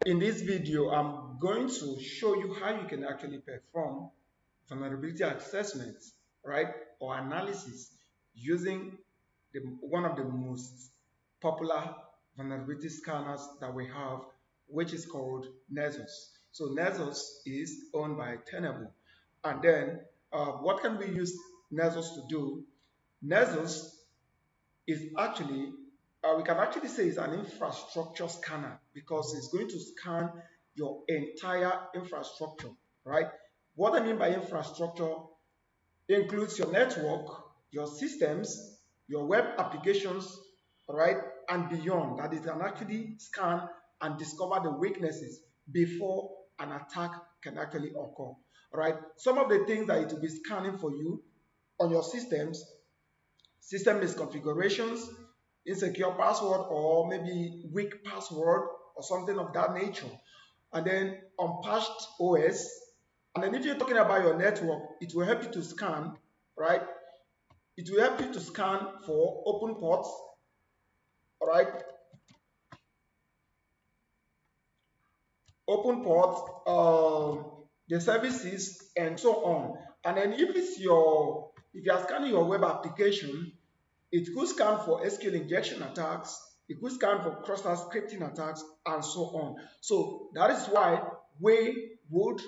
In this video, I'm going to show you how you can actually perform vulnerability assessments, right, or analysis using one of the most popular vulnerability scanners that we have, which is called Nessus. So Nessus is owned by Tenable. And then what can we use Nessus to do? Nessus is actually, we can actually say it's an infrastructure scanner because it's going to scan your entire infrastructure, right? What I mean by infrastructure includes your network, your systems, your web applications, right, and beyond, that it can actually scan and discover the weaknesses before an attack can actually occur, right? Some of the things that it will be scanning for you on your systems: system misconfigurations, insecure password, or maybe weak password or something of that nature. And then unpatched OS. And then if you're talking about your network, it will help you to scan, right? It will help you to scan for open ports, all right? Open ports, the services, and so on. And then if you are scanning your web application, it could scan for SQL injection attacks, it could scan for cross-site scripting attacks, and so on. So that is why we would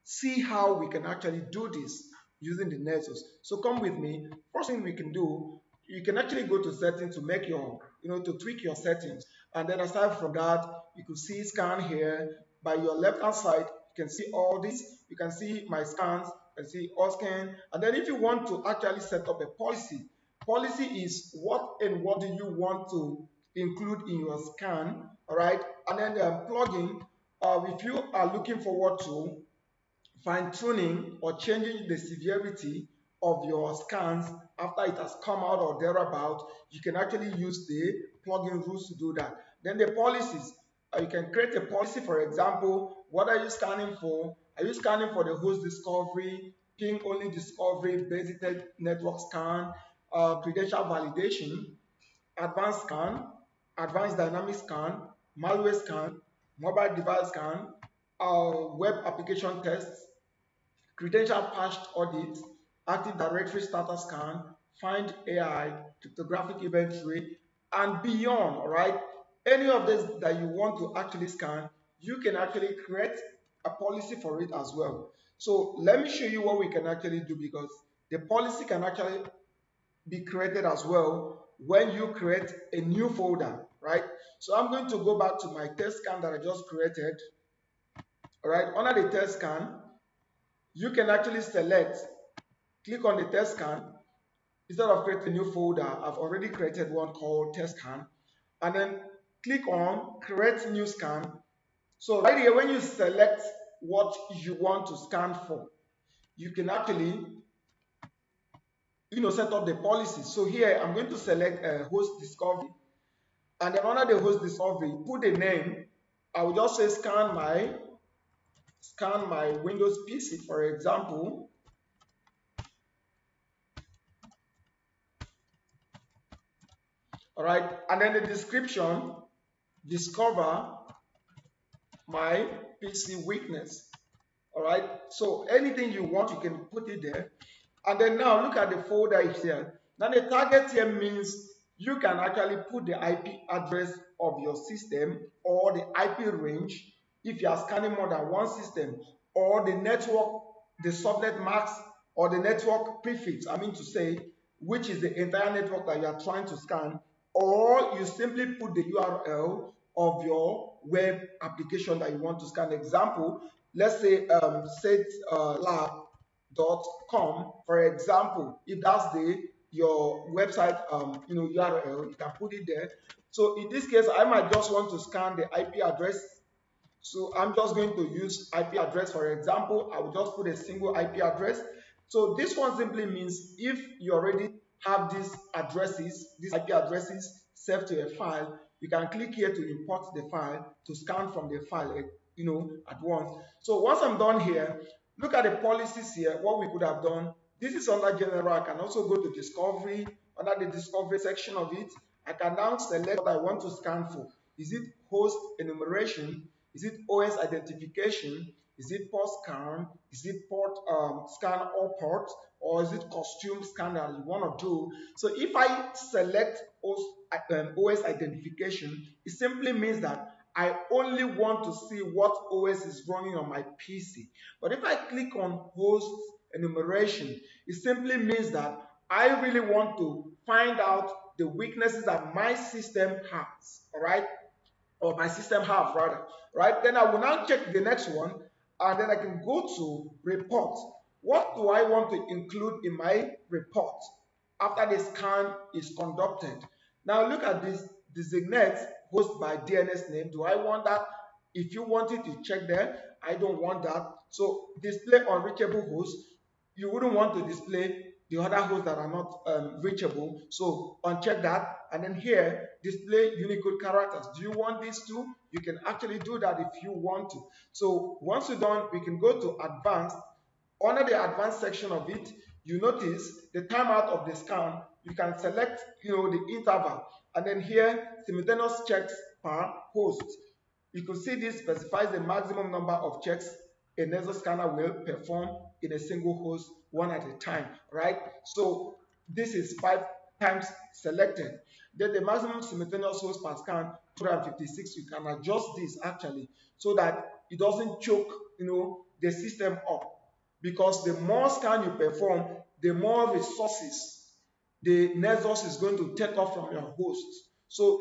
see how we can actually do this using the Nessus. So come with me. First thing we can do, you can actually go to settings to make your, to tweak your settings. And then aside from that, you could see scan here. By your left hand side, you can see all this. You can see my scans, you can see all scan. And then if you want to actually set up a policy, policy is what and what do you want to include in your scan, all right? And then the plugin, if you are looking forward to fine-tuning or changing the severity of your scans after it has come out or thereabout, you can actually use the plugin rules to do that. Then the policies, you can create a policy. For example, what are you scanning for? Are you scanning for the host discovery, ping only discovery, basic network scan, credential validation, advanced scan, advanced dynamic scan, malware scan, mobile device scan, web application tests, credential patched audit, active directory starter scan, find AI, cryptographic inventory, and beyond, right? Any of this that you want to actually scan, you can actually create a policy for it as well. So let me show you what we can actually do, because the policy can actually be created as well when you create a new folder, right? So I'm going to go back to my test scan that I just created. All right, under the test scan, you can actually select, click on the test scan. Instead of creating a new folder, I've already created one called test scan, and then click on create new scan. So right here, when you select what you want to scan for, you can actually set up the policy. So here I'm going to select host discovery, and then under the host discovery, put the name. I will just say scan my Windows PC, for example. All right, and then the description, discover my PC weakness. All right, so anything you want, you can put it there. And then now look at the folder here. Now the target here means you can actually put the IP address of your system or the IP range if you are scanning more than one system, or the network, the subnet mask, or the network prefix, I mean to say, which is the entire network that you are trying to scan, or you simply put the URL of your web application that you want to scan. Example, let's say setlab.com, for example. If that's your website URL, you can put it there. So in this case, I might just want to scan the IP address. So I'm just going to use IP address. For example, I will just put a single IP address. So this one simply means if you already have these IP addresses saved to a file, you can click here to import the file, to scan from the file, at once. So once I'm done here, look at the policies here, what we could have done. This is under general. I can also go to discovery. Under the discovery section of it, I can now select what I want to scan for. Is it host enumeration? Is it OS identification? Is it port scan? Is it port scan all ports? Or is it costume scan that you want to do? So if I select OS identification, it simply means that I only want to see what OS is running on my PC. But if I click on host enumeration, it simply means that I really want to find out the weaknesses that my system has, all right? Or my system have rather, right? Then I will now check the next one, and then I can go to report. What do I want to include in my report after the scan is conducted? Now look at this, designate host by DNS name. Do I want that? If you want it, you check there. I don't want that. So display unreachable host. You wouldn't want to display the other hosts that are not reachable. So uncheck that. And then here, display Unicode characters. Do you want these too? You can actually do that if you want to. So once you're done, we can go to advanced. Under the advanced section of it, you notice the timeout of the scan. You can select, the interval. And then here, simultaneous checks per host. You can see this specifies the maximum number of checks a Nessus scanner will perform in a single host, one at a time, right? So this is 5 times selected. Then the maximum simultaneous host per scan, 256. You can adjust this actually so that it doesn't choke, the system up. Because the more scan you perform, the more resources the Nessus is going to take off from your host. So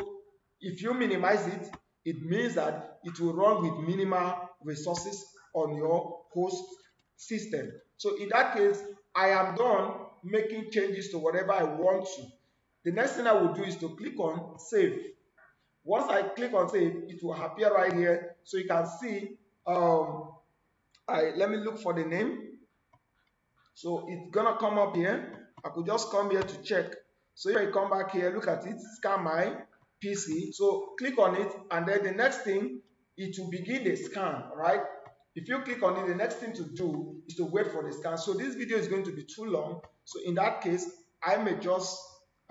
if you minimize it, it means that it will run with minimal resources on your host system. So in that case, I am done making changes to whatever I want to. The next thing I will do is to click on save. Once I click on save, it will appear right here. So you can see, let me look for the name. So it's gonna come up here. I could just come here to check. So if I come back here, look at it, scan my PC. So click on it, and then the next thing, it will begin the scan, right? If you click on it, the next thing to do is to wait for the scan. So this video is going to be too long. So in that case, I might just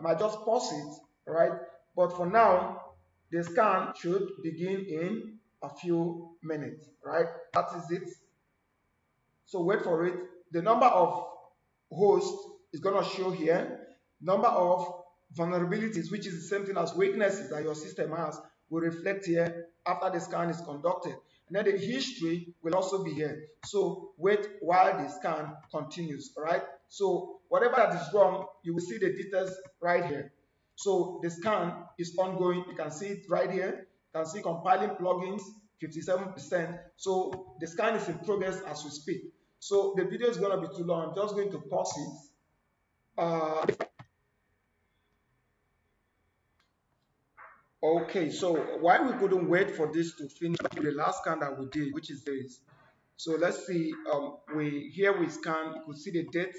pause it, right? But for now, the scan should begin in a few minutes, right? That is it. So wait for it. The number of hosts is going to show here. Number of vulnerabilities, which is the same thing as weaknesses that your system has, will reflect here after the scan is conducted. And then the history will also be here. So wait while the scan continues, right? So whatever that is wrong, you will see the details right here. So the scan is ongoing. You can see it right here. You can see compiling plugins, 57%. So the scan is in progress as we speak. So the video is going to be too long. I'm just going to pause it. Okay, so why we couldn't wait for this to finish the last scan that we did, which is this. So let's see. We scan. You could see the dates.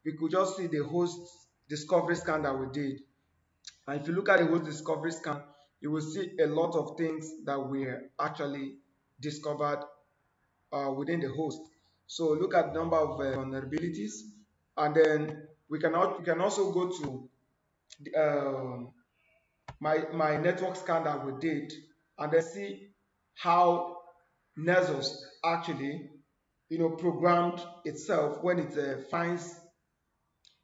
We could just see the host discovery scan that we did. And if you look at the host discovery scan, you will see a lot of things that were actually discovered within the host. So look at the number of vulnerabilities, and then we can also go to my network scan that we did, and then see how Nessus actually programmed itself when it finds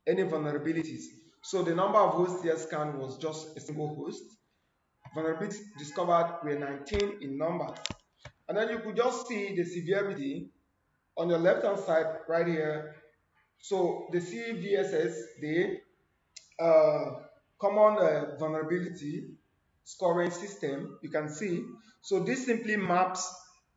any vulnerabilities. So the number of hosts here scanned was just a single host. Vulnerabilities discovered were 19 in numbers, and then you could just see the severity on your left hand side right here. So the CVSS, the common vulnerability scoring system, you can see. So this simply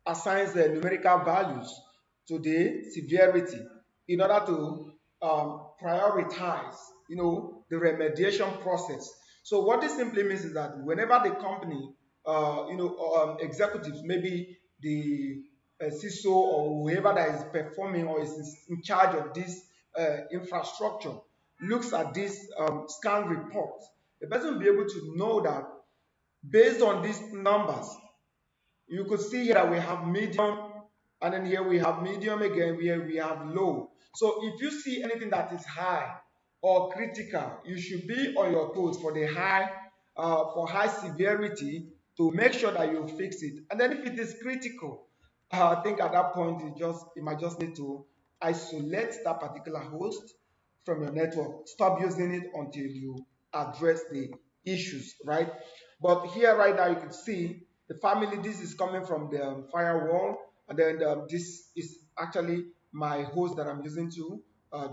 assigns the numerical values to the severity in order to prioritize, the remediation process. So what this simply means is that whenever the company, executives, maybe the CISO or whoever that is performing or is in charge of this infrastructure looks at this scan report, the person will be able to know that based on these numbers, you could see here that we have medium, and then here we have medium again, here we have low. So if you see anything that is high or critical, you should be on your toes for the high, for high severity to make sure that you fix it. And then if it is critical, I think at that point you might just need to isolate that particular host from your network. Stop using it until you address the issues, right? But here right now you can see the family. This is coming from the firewall, and then this is actually my host that I'm using to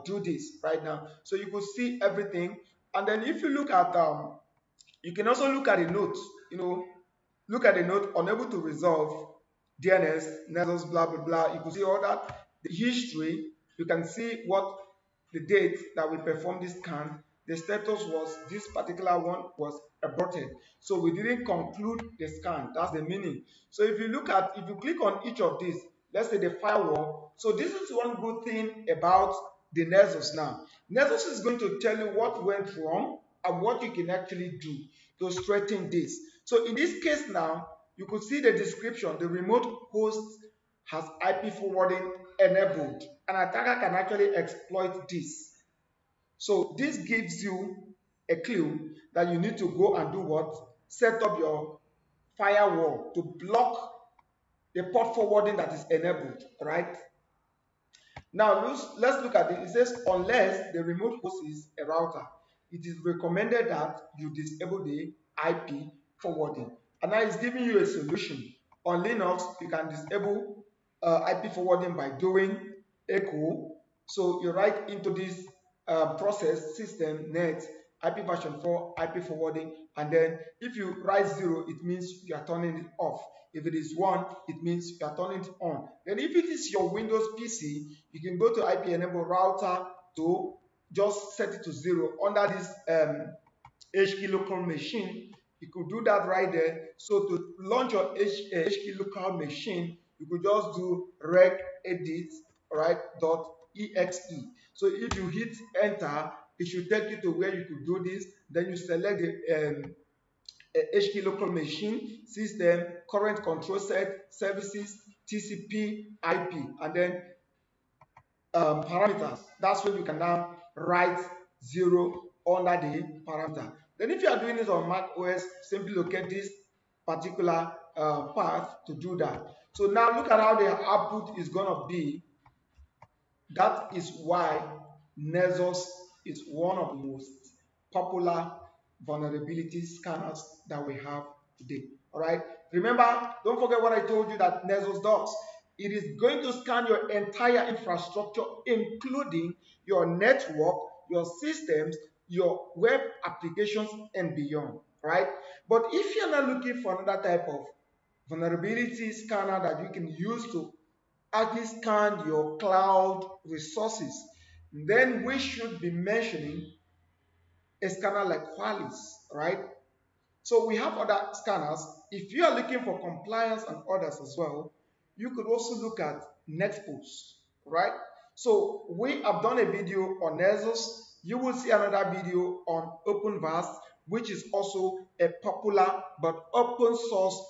do this right now. So you could see everything. And then if you look at you can also look at the notes, look at the note, unable to resolve DNS, Nessus, blah, blah, blah. You can see all that, the history. You can see what the date that we performed this scan. The status was this particular one was aborted. So we didn't conclude the scan. That's the meaning. So if you click on each of these, let's say the firewall. So this is one good thing about the Nessus now. Nessus is going to tell you what went wrong and what you can actually do to straighten this. So in this case now, you could see the description. The remote host has IP forwarding enabled. An attacker can actually exploit this. So this gives you a clue that you need to go and do what? Set up your firewall to block the port forwarding that is enabled, right? Now let's look at it. It says unless the remote host is a router, it is recommended that you disable the IP forwarding. And now it's giving you a solution. On Linux, you can disable IP forwarding by doing echo. So you write into this process system net IP version 4 IP forwarding, and then if you write 0, it means you are turning it off. If it is 1, it means you are turning it on. Then if it is your Windows PC, you can go to IP enable router to just set it to 0 under this HK local machine. You could do that right there. So to launch your HK local machine, you could just do reg edit, right, .exe. So if you hit enter, it should take you to where you could do this. Then you select the HK local machine, system, current control set, services, TCP, IP, and then parameters. That's where you can now write 0 under the parameter. Then if you are doing this on Mac OS, simply locate this particular path to do that. So now look at how the output is going to be. That is why Nessus is one of the most popular vulnerability scanners that we have today. All right. Remember, don't forget what I told you that Nessus does. It is going to scan your entire infrastructure, including your network, your systems, your web applications, and beyond. Right. But if you're not looking for another type of vulnerability scanner that you can use to actually scan your cloud resources, then we should be mentioning a scanner like Qualys, right? So we have other scanners. If you are looking for compliance and others as well, you could also look at Nextpost, right? So we have done a video on Nessus. You will see another video on OpenVAS, which is also a popular but open source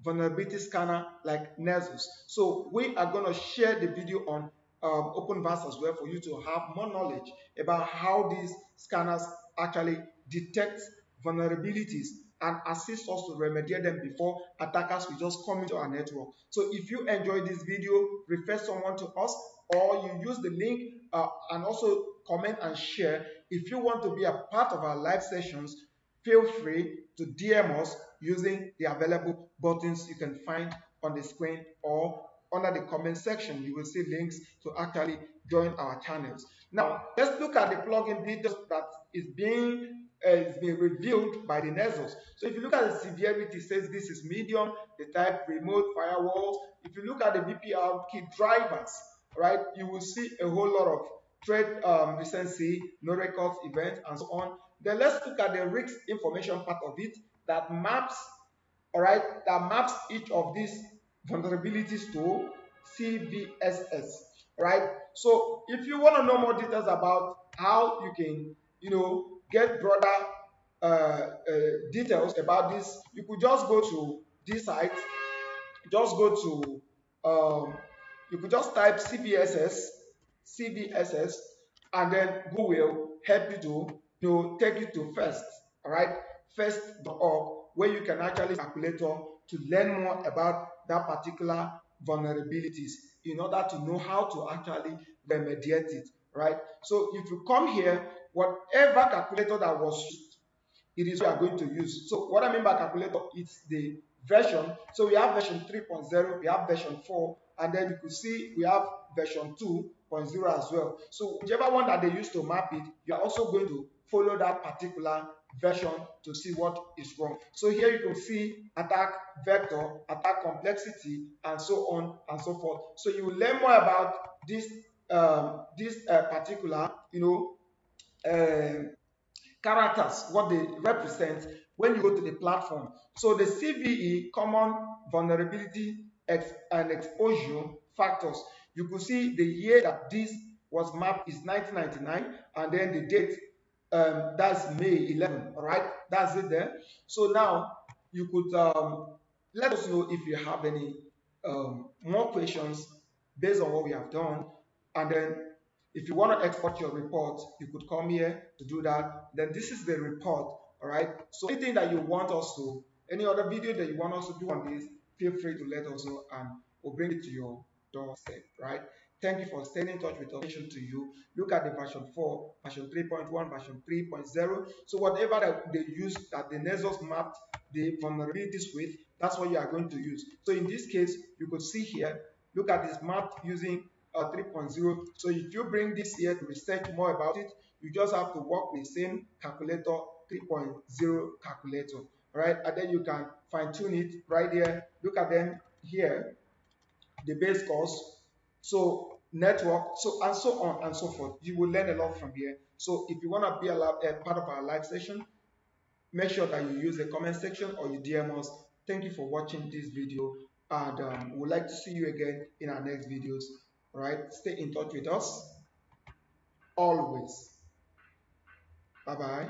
vulnerability scanner like Nessus. So we are going to share the video on OpenVAS as well for you to have more knowledge about how these scanners actually detect vulnerabilities and assist us to remediate them before attackers will just come into our network. So if you enjoyed this video, refer someone to us, or you use the link and also comment and share. If you want to be a part of our live sessions, feel free to DM us using the available buttons you can find on the screen, or under the comment section you will see links to actually join our channels. Now let's look at the plugin details that is being revealed by the Nessus. So if you look at the severity, it says this is medium, the type remote firewalls. If you look at the VPR key drivers, right, you will see a whole lot of threat recency, no records, events, and so on. Then let's look at the risk information part of it that maps, all right, that maps each of these vulnerabilities to CVSS, right? So if you want to know more details about how you can, get broader details about this, you could just go to this site. Just go to you could just type CVSS, and then Google will help you to take you to first, all right, first.org, where you can actually calculator to learn more about that particular vulnerabilities in order to know how to actually remediate it, right? So if you come here, whatever calculator that was used, it is what you are going to use. So what I mean by calculator, it's the version. So we have version 3.0, we have version 4, and then you could see we have version 2.0 as well. So whichever one that they use to map it, you are also going to follow that particular version to see what is wrong. So here you can see attack vector, attack complexity, and so on and so forth. So you will learn more about this particular, characters, what they represent when you go to the platform. So the CVE, common vulnerability and exposure factors, you could see the year that this was mapped is 1999, and then the date, that's May 11, all right? That's it there. So now you could let us know if you have any more questions based on what we have done, and then if you want to export your report, you could come here to do that. Then this is the report, all right? So anything that you want us to, any other video that you want us to do on this, feel free to let us know and we'll bring it to your doorstep, right? Thank you for staying in touch with us. To you, look at the version 4, version 3.1, version 3.0. So whatever that they use that the Nessus mapped the vulnerabilities with, that's what you are going to use. So in this case, you could see here, look at this map using 3.0. So if you bring this here to research more about it, you just have to work with the same calculator, 3.0 calculator, right? And then you can fine tune it right here. Look at them here, the base course, so network, so and so on and so forth. You will learn a lot from here. So if you want to be a part of our live session, make sure that you use the comment section or you DM us. Thank you for watching this video, and we'd like to see you again in our next videos. All right, stay in touch with us always. Bye bye.